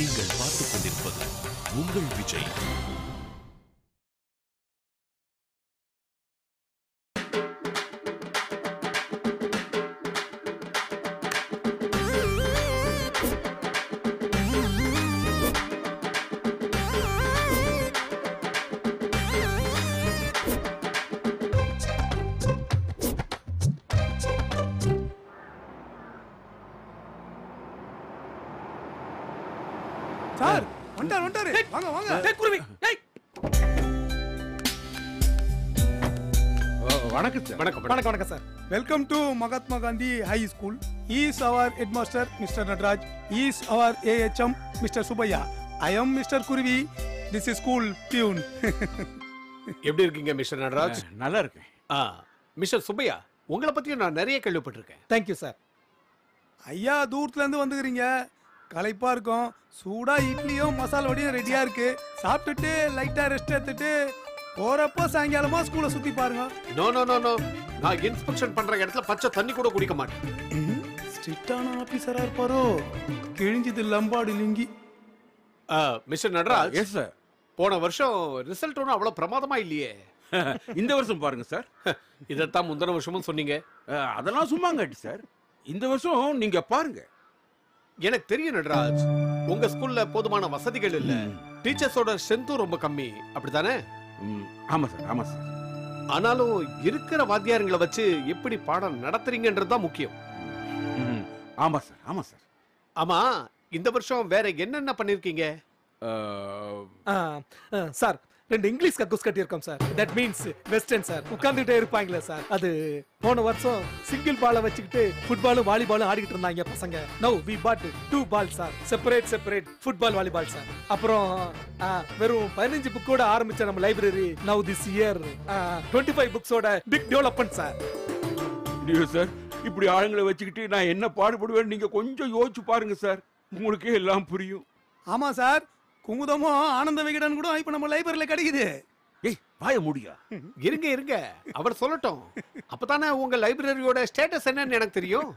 நீங்கள் பார்த்துக் கொண்டிருப்பது உங்கள் விஜய். சார் வண்டாரு வாங்க வாங்க. டேய் குருவி டேய். வணக்கம் சார். வணக்கம் sir. Welcome to Mahatma Gandhi high school. Is our headmaster mister Natraj. Is our AHM mister Subbaiah. I am mister Kuruvi. This is school peon. எப்படி இருக்கீங்க மிஸ்டர் நட்ராஜ்? நல்லா இருக்கேன். மிஸ்டர் சுப்பையா, உங்களை பத்தியும் நான் நிறைய கேள்விப்பட்டிருக்கேன். Thank you sir. ஐயா தூரத்துல இருந்து வந்துக்கிறீங்க, களைப்பா இருக்கும். சூடா இட்லியும் மசாலா வடையும் ரெடியா இருக்கு. சாப்பிட்டுட்டு லைட்டா ரெஸ்ட் எடுத்துட்டு போறப்போ சாயங்காலமா ஸ்கூலை சுத்தி பாருங்க. நோ நோ நோ நோ, நான் இன்ஸ்பெக்ஷன் பண்ற இடத்துல பச்சை தண்ணி கூட குடிக்க மாட்டேன். ஸ்ட்ரிக்டான ஆபீசரா இருப்பாரோ? கிழிஞ்சது லம்பாடு லிங்கி. Mister Natraj, yes sir. போன வருஷம் ரிசல்ட் ஒன்றும் அவ்வளவு பிரமாதமா இல்லையே. இந்த வருஷம் பாருங்க சார். இதைத்தான் முந்தின வருஷமும் சொன்னீங்க. அதெல்லாம் சும்மாங்காட்டி சார். இந்த வருஷம் நீங்க பாருங்க. எனக்கு தெரியும் நட்ராஜ், உங்க ஸ்கூல்ல போதுமான வசதிகள் இல்ல, டீச்சர்ஸோட ஸ்ட்ரென்த்தும் ரொம்ப கம்மி, அப்படித்தானே? ஆமா சார், ஆமா சார். ஆனாலும் இருக்கிற வாத்தியாரங்களை வச்சு எப்படி பாடம் நடத்துறீங்கன்றதுதான் முக்கியம். ஆமா சார், ஆமா சார். ஆமா, இந்த வருஷம் வேற என்னென்ன பண்ணிருக்கீங்க? சார் 2 இங்கிலீஷ் கக்கூஸ் கட்டியிருக்கோம் sir. That means western sir. உட்கார்ந்துட்டே இருப்பாங்களே சார், அது போன வருஷம் சிங்கிள் பாலை வச்சுக்கிட்டு ஃபுட்பாலும் வாலிபாலும் ஆடிக்கிட்டு இருந்தாங்க பசங்க. Now we bought 2 ball sir, separate football volleyball sir. அப்புறம் வெறும் 15 புக்கோட ஆரம்பிச்ச நம்ம லைப்ரரி நவ் திஸ் இயர் 25 புக்ஸோட பிக் டெவலப்மெண்ட் சார். சார், இப்படி ஆளுங்களை வச்சுக்கிட்டு நான் என்ன பாடுபடுவேன் நீங்க கொஞ்சம் யோசிச்சு பாருங்க சார், உங்களுக்கே எல்லாம் புரியும். ஆமா சார், குமுதமும் ஆனந்த விகடன் கூட இப்ப நம்ம லைப்ரரியில கிடைக்குது. ஏய் வாய முடியா. இருங்க அவர் சொல்லட்டும், அப்பதானே உங்க லைப்ரரியோட ஸ்டேட்டஸ் என்னன்னு எனக்கு தெரியும்.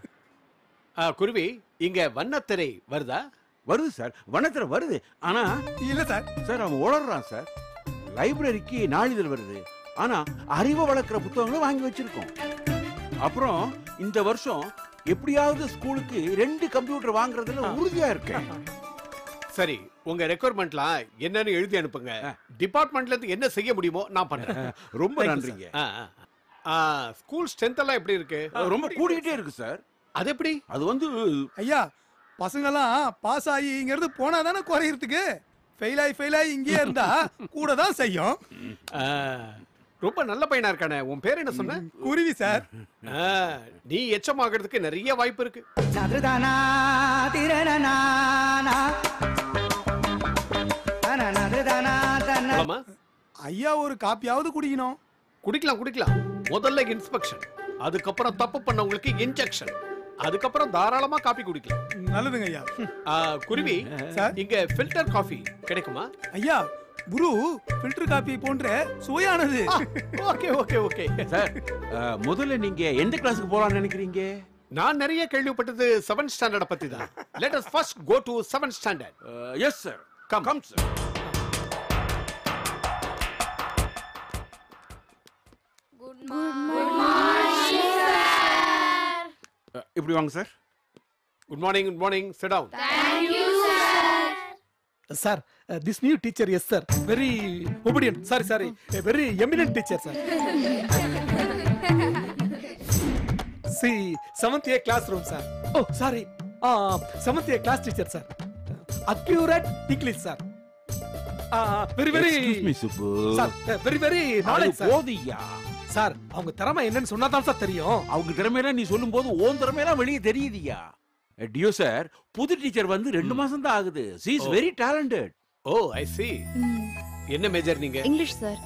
குருவி, இங்க வண்ணத்திரை வருதா? வருது சார், வண்ணத்திரை வருது. ஆனா இல்ல சார். சார் அவன் உளறான் சார். லைப்ரரிக்கு நாளிதழ் வருது, ஆனா அறிவை வளர்க்கிற புத்தகங்களும் வாங்கி வச்சிருக்கோம். அப்புறம் இந்த வருஷம் எப்படியாவது ஸ்கூலுக்கு 2 கம்ப்யூட்டர் வாங்குறதுல உறுதியா இருக்கேன். சரி, உங்க ரெக்வயர்மெண்ட்லாம் என்னன்னு எழுதி அனுப்புங்க. டிபார்ட்மெண்ட்ல இருந்து என்ன செய்ய முடியுமோ நான் பண்றேன். ரொம்ப நன்றிங்க. ஸ்கூல் ஸ்ட்ரென்த் எல்லாம் எப்படி இருக்கு? ரொம்ப கூடிக்கிட்டே இருக்கு சார். அது எப்படி? அது வந்து ஐயா, பசங்கெல்லாம் பாஸ் ஆகி இங்க இருந்து போனா தானே குறையிறதுக்கு. ஃபெயில் ஆகி இங்கே இருந்தா கூட தான் செய்யும். ரொம்ப நல்ல பையனா இருக்கானே. உன் பேர் என்ன சொன்ன? குருவி சார். நீ எச்சம் ஆகிறதுக்கு நிறைய வாய்ப்பு இருக்கு. ஐயா ஒரு காப்பியாவது குடிக்கணும். குடிக்கலாம். முதல்ல இன்ஸ்பெக்ஷன், அதுக்கப்புறம் தப்பு பண்ணவங்களுக்கு இன்ஜெக்ஷன், அதுக்கப்புறம் தாராளமா காபி குடிக்கலாம். நல்லதுங்க ஐயா. குருவி சார், இங்க ஃபில்டர் காஃபி கிடைக்குமா? ஐயா, குரு ஃபில்டர் காபி போன்ற சுவையானது. ஓகே சார், முதல்ல நீங்க எந்த கிளாஸுக்கு போலாம்னு நினைக்கிறீங்க? நான் நிறைய கேள்விப்பட்டது 7th ஸ்டாண்டர்ட் பத்தி தான். Let us first go to 7th standard. Yes sir. Come sir. Good morning sir. இப்படி வாங்க sir. Good morning. Sit down. Thank you sir. Sir, this new teacher, yes sir, very obedient. Sorry, a very eminent teacher sir. See, 7th A classroom sir. Oh sorry, 7th A class teacher sir. Accurate English sir. Very Excuse me Subbu. sir, very knowledge sir. போதியா sir, அவங்க திறமை என்னன்னு சொன்னாதான் sir தெரியும். அவங்க திறமையெல்லாம் நீ சொல்லும்போது own திறமையெல்லாம் வெளியே தெரியுதியா. டியோ சார், புது டீச்சர் வந்து 2 மாசம் தான் ஆகுது. she is very talented. Oh, I see. என்ன மேஜர் நீங்க? English sir.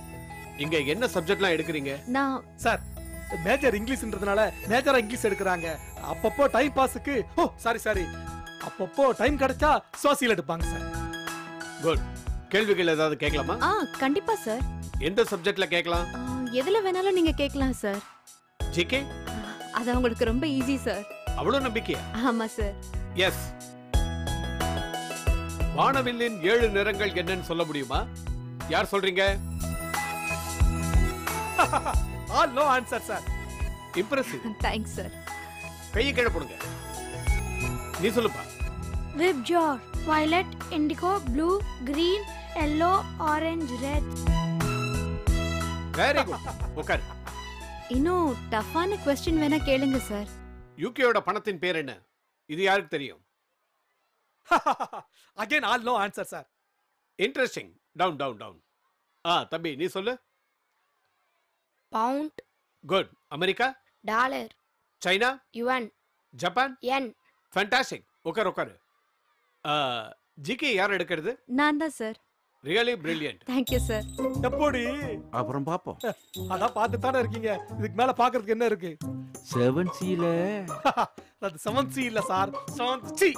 இங்க என்ன சப்ஜெக்ட்லாம் எடுக்கறீங்க? நான் சார், மேஜர் இங்கிலீஷ்ன்றதுனால மேஜரா இங்கிலீஷ் எடுக்கறாங்க. அப்பப்போ டைம் பாஸ்க்கு சாரி அப்பப்போ டைம் கிடைச்சா சோசியல் எடுப்பாங்க சார். குட். கேள்விகள் ஏதாவது கேட்கலாமா? கண்டிப்பா சார். எந்த சப்ஜெக்ட்ல கேட்கலாம்? எதுல வேணாலும் நீங்க கேட்கலாம் சார். ஜிகே? அது உங்களுக்கு ரொம்ப ஈஸி சார். அவ்வளவு நம்பிக்கையா? ஆமா சார். எஸ். வானவில்லின் 7 நிறங்கள் என்னன்னு சொல்ல முடியுமா? யார் சொல்றீங்க? All no answer sir. Impressive. Thanks sir. கையை கீழே போடுங்க. நீ சொல்லுப்பா. Rib jar, violet, indigo, blue, green, yellow, orange, red. Very good. உட்கார். இன்னும் டஃப்பான கொஸ்டின் வேணா கேளுங்க சார். யூகேயோட பணத்தின் பேர் என்ன? இது யாருக்கு தெரியும்? Again all no answer sir. Interesting. Down down down. தம்பி நீ சொல்லு. Pound, good. America? dollar, China? yuan, Japan? yen. Fantastic. உட்கார் உட்கார். ஜிகே யார் எடுக்கிறது? நான் தான் sir. Really brilliant. Thank you sir. எப்படி? அப்புறம் பாப்போம். அதான் பார்த்து தானே இருக்கீங்க. இதுக்கு மேல பாக்குறதுக்கு என்ன இருக்கு? 7Cல அது 7C இல்ல சார், 7C.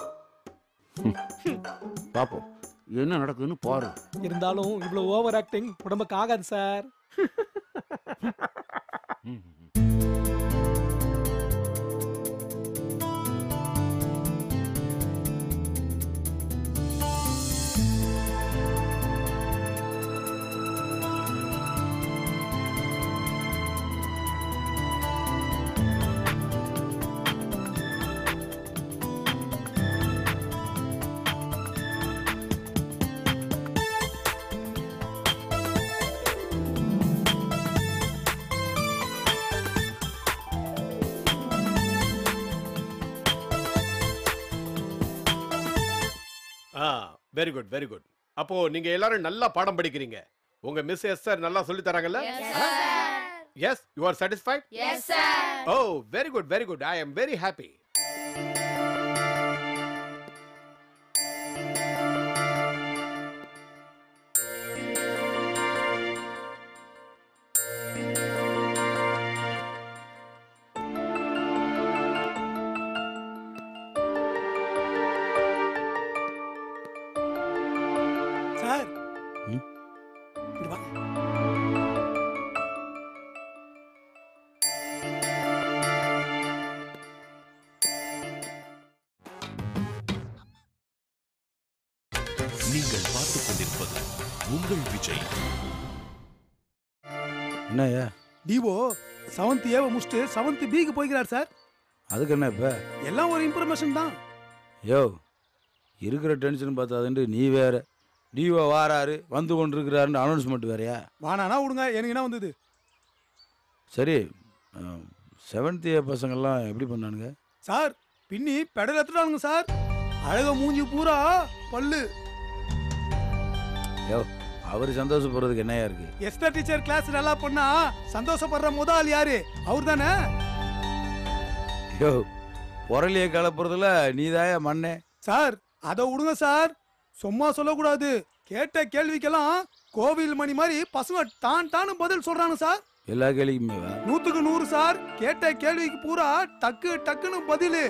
பாப்போம் என்ன நடக்குதுன்னு பாரு. இருந்தாலும் இவ்வளவு ஓவர் ஆக்டிங் உடம்புக்கு ஆகாது sir. Very good very good. அப்போ நீங்க எல்லாரும் நல்லா பாடம் படிக்கிறீங்க. உங்க மிஸ் எஸ்தர் நல்லா சொல்லி தராங்கல்ல? Yes. You are satisfied? Yes, sir. Oh very good very good. I am very happy. Sir ம்? இங்க வா. நீங்கள் பார்த்துக் கொண்டிருப்பது உங்கள் விஜய். என்னய்யா டிவோ 7th ஏ முடிச்சுட்டு 7th பிக்கு போய்க்கிறார் சார். அதுக்கு என்ன இப்ப? எல்லாம் ஒரு இன்ஃபர்மேஷன் தான். யோ இருக்கிற டென்ஷன் பார்த்தாதுண்டு நீ வேற. டிஓ வாராரு வந்து கொண்டிருக்கிறாருன்னு அனௌன்ஸ்மெண்ட் வேறயா? வானானா விடுங்க, எனக்கு என்ன வந்தது? சரி 7th ஏ பசங்கள்லாம் எப்படி பண்ணானுங்க சார்? பின்னி பெடல் எடுத்துட்டானுங்க சார். அழக மூஞ்சி பூரா பல்லு. யோ அவர் சந்தோஷப்படுறதுக்கு என்னையா இருக்கு? எஸ்டர் டீச்சர் கிளாஸ் நல்லா பண்ணா சந்தோஷப்படுற முதல் யாரு? அவர் தானே. யோ பொருளியை கலப்புறதுல நீதாயா மண்ணே. சார் அதை விடுங்க சார், சும்மா சொல்லக்கூடாது. கேட்ட கேள்விக்கெல்லாம் கோவில் மணி மாதிரி பசங்க டான் டான்னு பதில் சொல்றாங்க சார். எல்லா கேள்விக்குமே 100க்கு 100 சார். கேட்ட கேள்விக்கு பூரா டக்கு டக்குன்னு பதிலு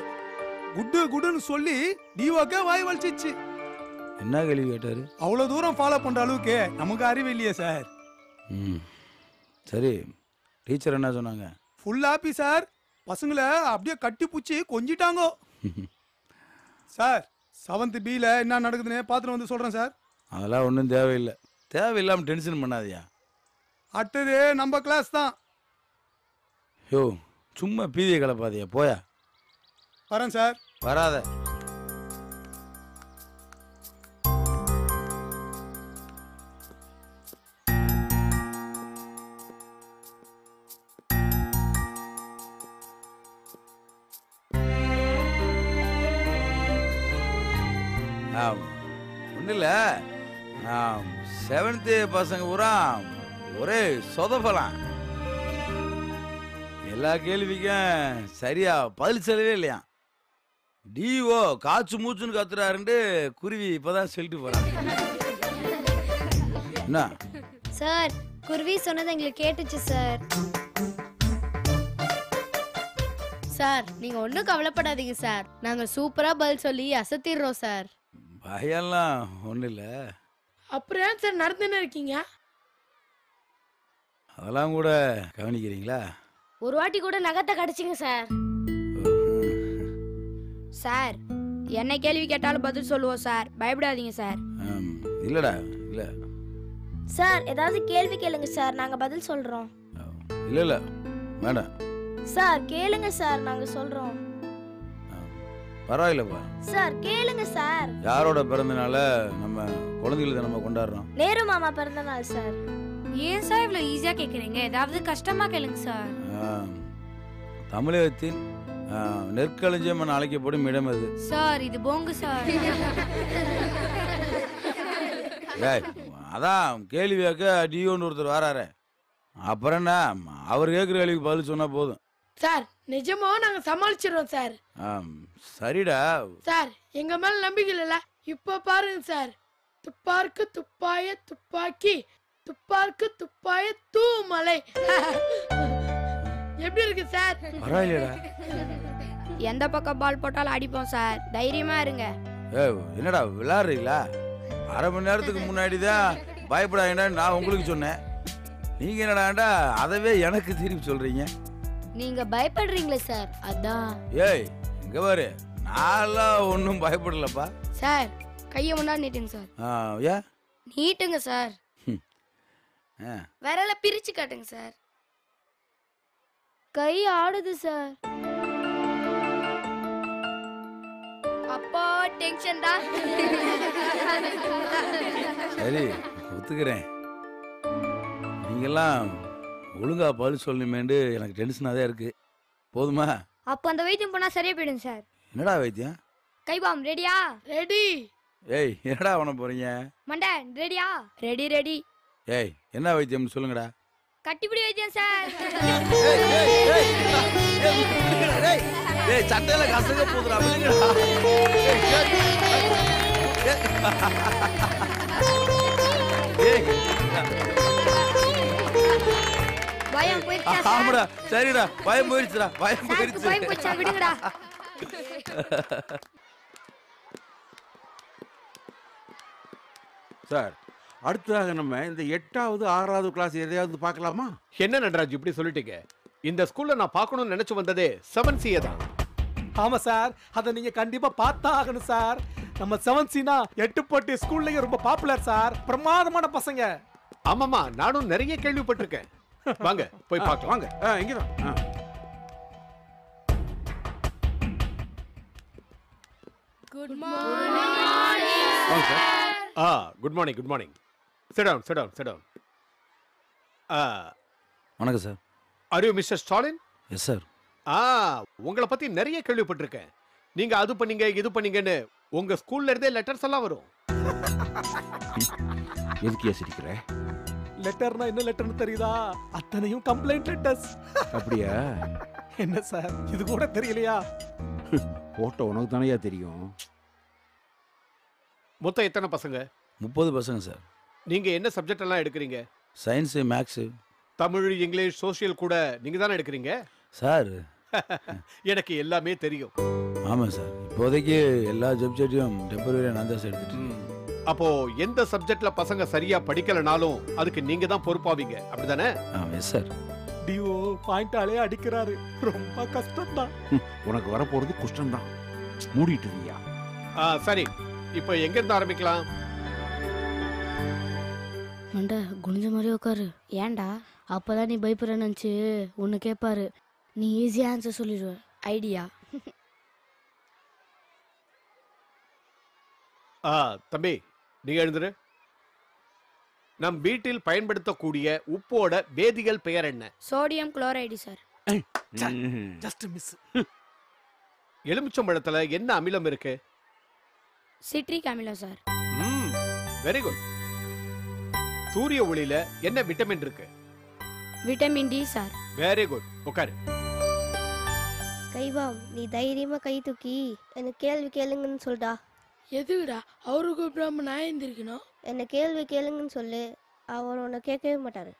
குட்டு குட்டுன்னு சொல்லி டிவோக்கே வாய் வலிச்சிச்சு. என்ன கேள்வி கேட்டாரு? அவ்வளவு தூரம் ஃபாலோ பண்ற அளவுக்கு நமக்கு அறிவு இல்லையே சார். ம் சரி டீச்சர் என்ன சொன்னாங்க? Full happy sir. பசங்களை அப்படியே கட்டி பூச்சி கொஞ்சிட்டாங்க சார். 7th பில என்ன நடக்குதுன்னு பார்த்துட்டு வந்து சொல்றேன் சார். அதெல்லாம் ஒன்றும் தேவையில்லை. தேவையில்லாமல் டென்ஷன் பண்ணாதியா. அடுத்தது நம்ம கிளாஸ் தான். யோ சும்மா பீதியை கலப்பாதியா போயா. வரேன் சார். வராத. ஒன்றும் இல்லை 7th பசங்க பூரா ஒரே சொதப்பலாம். எல்லா கேள்விக்கும் சரியா பதில் சொல்லவே இல்லையா. டிஓ காச்சு மூச்சுன்னு கத்துறாருண்டு குருவி இப்பதான் சொல்லிட்டு போறாங்க. என்ன சார், குருவி சொன்னது எங்களுக்கு கேட்டுச்சு சார். சார் நீங்க ஒன்றும் கவலைப்படாதீங்க சார். நாங்க சூப்பரா பதில் சொல்லி அசத்திடுறோம் சார். பயம்லாம் ஒன்றும் இல்லை. அப்புறம் ஏன் சார் நடந்துன்னு இருக்கீங்க? அதெல்லாம் கூட கவனிக்கிறீங்களா? ஒரு வாட்டி கூட நகத்தை கடிச்சிங்க சார். சார் என்ன கேள்வி கேட்டாலும் பதில் சொல்லுவோம் சார், பயப்படாதீங்க சார். இல்லடா இல்ல சார் ஏதாவது கேள்வி கேளுங்க சார், நாங்க பதில் சொல்றோம். இல்ல இல்ல வேண்டாம் சார் கேளுங்க சார், நாங்க சொல்றோம். பரவாயில்லப்பா. சார் கேளுங்க சார். யாரோட பிறந்தனால நம்ம குழந்தைகளை நம்ம கொண்டாடுறோம்? நேரு மாமா பிறந்த நாள் சார். ஏன் சார் இவ்வளவு ஈஸியா கேக்குறீங்க? ஏதாவது கஷ்டமா கேளுங்க சார். தமிழகத்தின் நெற்களஞ்சியம் என அழைக்கப்படும் இடம் அது. சார் இது போங்கு சார். ஏய் அதான் கேள்வி கேட்க டியோன்னு ஒருத்தர் வராரு, அப்புறம் என்ன அவர் கேட்குற கேள்விக்கு பதில் சொன்னா போதும். சார் நிஜமா நாங்க சமாளிச்சிடுறோம் சார். சரிடா சார் எங்க மேல நம்பிக்கை இல்ல, இப்ப பாருங்க சார். துப்பார்க்கு துப்பாய துப்பாக்கி, துப்பார்க்கு துப்பாய தூமலை. எப்படி இருக்கு சார்? பரவாயில்லடா. எந்த பக்கம் பால் போட்டாலும் அடிப்போம் சார், தைரியமா இருங்க. என்னடா விளையாடுறீங்களா? அரை மணி நேரத்துக்கு முன்னாடி தான் பயப்படாங்கடா நான் உங்களுக்கு சொன்னேன். நீங்க என்னடாண்டா அதவே எனக்கு திருப்பி சொல்றீங்க. நீங்க பயப்படுறீங்களே சார், அதான். ஏய் இங்க பாரு, நான்லாம் ஒன்றும் பயப்படலப்பா. சார் கையை முன்னாடி நீட்டுங்க சார். ஏ நீட்டுங்க சார். விரல பிரிச்சு காட்டுங்க சார். கை ஆடுது சார். அப்போ டென்ஷன் தான். சரி ஒத்துக்கிறேன். நீங்கெல்லாம் ஒழுங்கா பதில் சொல்லணுமேண்டு எனக்கு டென்ஷனாக தான் இருக்கு. போதுமா? அப்போ அந்த வைத்தியம் பண்ணா சரியா போயிடுங்க சார். என்னடா வைத்தியம்? கைபாம் ரெடியா? ரெடி. ஏய் என்னடா பண்ண போறீங்க? மண்டை ரெடியா? Ready ready. ஏய் என்ன வைத்தியம்னு சொல்லுங்கடா. கட்டிப்பிடி வைத்தியம் சார். ஏய் சட்டையில கசங்க போதுடா. பயம் போயிடுச்சா? ஆமாடா சரிடா, பயம் போயிடுச்சுடா. பயம் போயிடுச்சு. பயம் போச்சா? விடுங்கடா. சார் அடுத்ததாக நம்ம இந்த 8வது 6வது கிளாஸ் எதையாவது பார்க்கலாமா? என்ன நடராஜ் இப்படி சொல்லிட்டீங்க? இந்த ஸ்கூல்ல நான் பார்க்கணும்னு நினைச்சு வந்ததே 7C தான். ஆமா சார், அதை நீங்க கண்டிப்பா பார்த்தா ஆகணும் சார். நம்ம 7Cனா எட்டுப்பட்டி ஸ்கூல்லயே ரொம்ப பாப்புலர் சார். பிரமாதமான பசங்க. ஆமாமா, நானும் நிறைய கேள்விப்பட்டிருக்கேன். வாங்க போய் பார்க்கலாம். வாங்க இங்கதான். Good morning. வாங்க sir. Good morning good morning. Sit down sit down sit down. வணக்கம் sir. Are you mister Stalin? Yes sir. உங்களை பத்தி நிறைய கேள்விப்பட்டிருக்கேன். நீங்க அது பண்ணீங்க இது பண்ணீங்கன்னு உங்க ஸ்கூல்ல இருந்தே லெட்டர்ஸ் எல்லாம் வரும். எதுக்கு சிரிக்கிற? லெட்டர்னா என்ன லெட்டர்னு தெரியுதா? அத்தனையும் கம்ப்ளைண்ட் லெட்டர்ஸ். அப்படியா? என்ன சார் இது கூட தெரியலையா? போட்டோ உனக்கு தானையா தெரியும். மொத்தம் எத்தனை பசங்க? 30 பசங்க சார். நீங்க என்ன சப்ஜெக்ட் எல்லாம் எடுக்கிறீங்க? Science maths Tamil English social கூட நீங்க தானே எடுக்கிறீங்க சார்? எனக்கு எல்லாமே தெரியும். ஆமாம் சார், இப்போதைக்கு எல்லா சப்ஜெக்டையும் டெம்பரரியாக நான் தான் சார் எடுத்துட்டு. அப்போ எந்த சப்ஜெக்ட்ல பசங்க சரியா படிக்கலனாலும் அதுக்கு நீங்க தான் பொறுப்பாவீங்க, அப்படிதானே? Yes sir. டிஓ பாயிண்டாலே அடிக்கிறாரு, ரொம்ப கஷ்டம் தான். உனக்கு வரப்போறது குஷ்டம் தான். மூடிட்டு இருக்கியா? சரி, இப்போ எங்க இருந்து ஆரம்பிக்கலாம்? மண்டை குனிஞ்ச மாதிரி உட்காரு. ஏன்டா? அப்பதான் நீ பயப்படுறன்னு நினச்சி ஒன்று கேட்பாரு, நீ ஈஸியாக ஆன்சர் சொல்லிடுவ. ஐடியா. தம்பி நீங்க எழுந்துரு. நம் வீட்டில் பயன்படுத்தக்கூடிய உப்போட வேதியியல் பெயர் என்ன? Sodium chloride sir. Just miss. எலுமிச்சம்பழத்துல என்ன அமிலம் இருக்கு? சிட்ரிக் அமிலம் சார். Very good. சூரிய ஒளியில என்ன விட்டமின் இருக்கு? Vitamin D sir. Very good. உட்காரு. கைவாம், நீ தைரியமா கை தூக்கி எனக்கு கேள்வி கேளுங்கன்னு சொல்டா. எதுக்குடா அவரு கூப்பிடாம நான் எந்திரிக்கணும்? என்ன கேள்வி கேளுங்கன்னு சொல்லு, அவர் உன்னை கேட்கவே மாட்டாரு.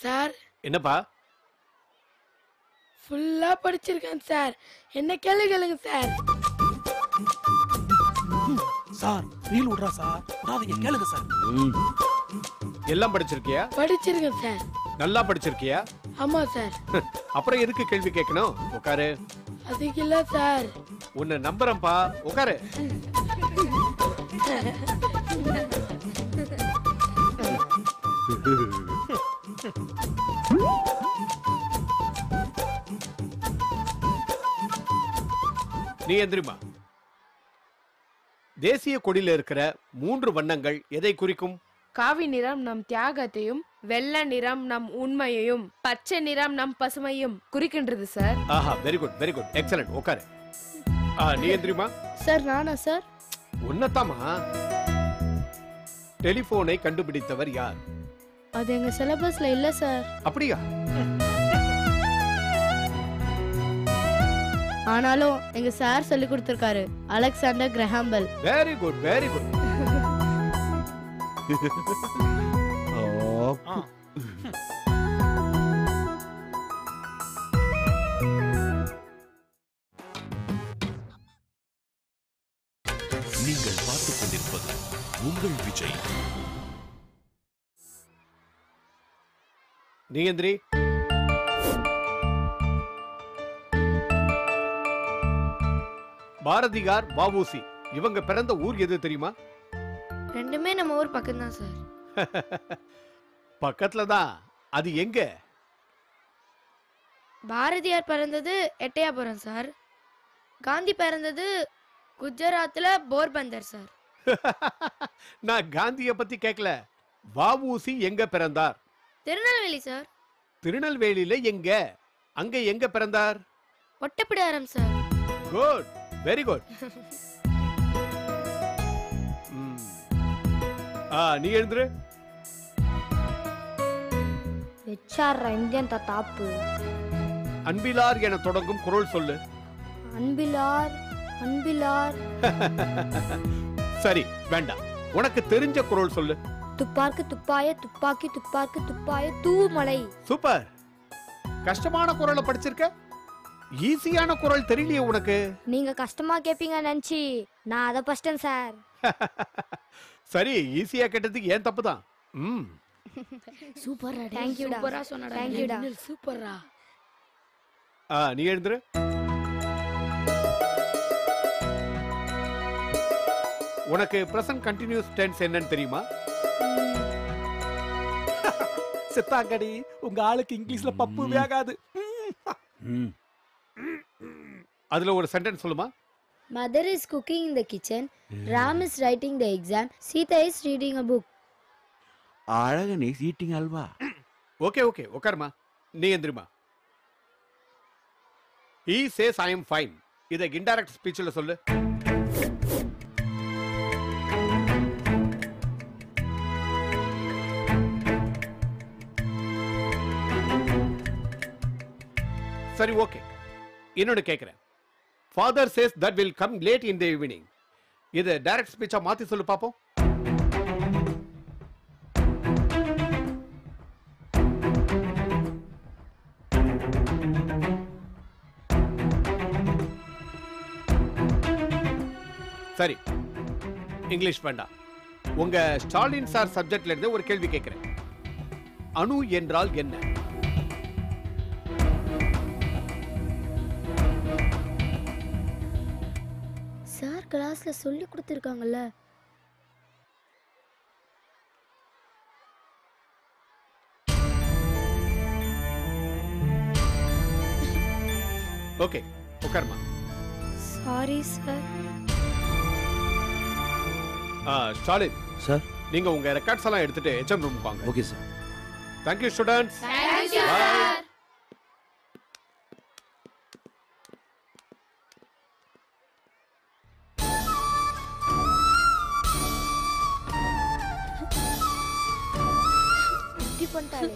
சார் என்னப்பா? ஃபுல்லா படிச்சிருக்கேன் சார், என்ன கேள்வி கேளுங்க சார். சார் ரீல் விடுறா சார், விடாதீங்க, கேளுங்க சார். எல்லாம் படிச்சிருக்கியா? படிச்சிருக்கேன் சார். நல்லா படிச்சிருக்கியா? ஆமா சார். அப்புறம் எதுக்கு கேள்வி கேட்கணும்? உட்காரு. அதுக்கு இல்ல சார், உன்னை நம்புறேன்பா, உட்காரு. நீ எந்திரிமா. தேசிய கொடியில இருக்கிற 3 வண்ணங்கள் எதை குறிக்கும்? காவி நிறம் நம் தியாகத்தையும், வெள்ளை நிறம் நம் உண்மையையும், பச்சை நிறம் நம் பசுமையும் குறிக்கின்றது சார். ஆஹா, very good, very good, excellent. உட்காரு. நீ எந்திரிமா. சார் நானா சார்? உன்னதாமா. டெலிபோனை கண்டுபிடித்தவர் யார்? அது எங்க சிலபஸ்ல இல்ல சார். அப்படியா? ஆனாலும் எங்க சார் சொல்லி கொடுத்திருக்காரு, Alexander Graham bell. Very good, very good. நீங்கள் பார்த்துக் கொண்டிருப்பது உங்கள் விஜய். நீ எந்திரி. பாரதியார், வஉசி இவங்க பிறந்த ஊர் எது தெரியுமா? ரெண்டுமே நம்ம ஊர் பக்கம் தான் சார். பக்கத்துல தான். அது எங்க? பாரதியார் பிறந்தது எட்டயாபுரம் சார். காந்தி பிறந்தது குஜராத்ல போர்பந்தர் சார். நான் காந்திய பத்தி கேட்கல. வஉசி எங்க பிறந்தார்? திருநெல்வேலி சார். திருநெல்வேலியில எங்க? அங்க எங்க பிறந்தார்? Ottapidaram sir. Good, very good. நீ எழுந்துரு. வெச்சார இந்தியன் தாப்பு. அன்பிலார் என தொடங்கும் குறள் சொல்லு. அன்பிலார் அன்பிலார். சரி, வேண்டாம். உனக்கு தெரிஞ்ச குறள் சொல்லு. துப்பார்க்கு துப்பாய துப்பாக்கி துப்பார்க்கு துப்பாய தூமலை. சூப்பர். கஷ்டமான குறளை படிச்சிருக்க. ஈஸியான குறள் தெரியலையே உனக்கு. நீங்க கஷ்டமா கேப்பீங்க நினைச்சு நான் அதை படிச்சிட்டேன் சார். சரி, ஈஸியா கேட்டதுக்கு ஏன் தப்பு தான். சூப்பரா. थैंक यू சூப்பரா சொன்னடா. थैंक यू டா. சூப்பரா. நீ எழுந்துரு. உனக்கு பிரசன்ட் கண்டினியூஸ் டென்ஸ் என்னன்னு தெரியுமா? செத்தாங்கடி, உங்க ஆளுக்கு இங்கிலீஷ்ல பப்பு வேகாது. அதுல ஒரு சென்டென்ஸ் சொல்லுமா? Mother is cooking in the kitchen. Ram is writing the exam. Sita is reading a book. அழகனே ஈட்டிங் அல்வா. ஓகே ஓகே, உட்காருமா. நீ எந்திரிமா. He says I am fine. இத இன்டைரக்ட் ஸ்பீச்ல சொல்லு. சரி, ஓகே. இன்னொன்னு கேக்குறேன். Father says that will come late in the evening. இத டைரக்ட் ஸ்பீச்சா மாத்தி சொல்லு பாப்போம். சரி, இங்கிலீஷ் வேண்டாம். உங்க ஸ்டாலின் சார் சப்ஜெக்ட்ல இருந்து ஒரு கேள்வி கேட்கிறேன். அணு என்றால் என்ன? சார் கிளாஸ்ல சொல்லி கொடுத்திருக்காங்கல்ல. ஓகே, உட்காருமா. Sorry sir. ஸ்டாலின் சார். நீங்க உங்க ரெக்கார்ட்ஸ் எல்லாம் எடுத்துட்டு HM ரூமுக்கு வாங்க. Okay sir. Thank you students. Thank you, Bye. sir. இப்படி பண்ணிட்டாலே.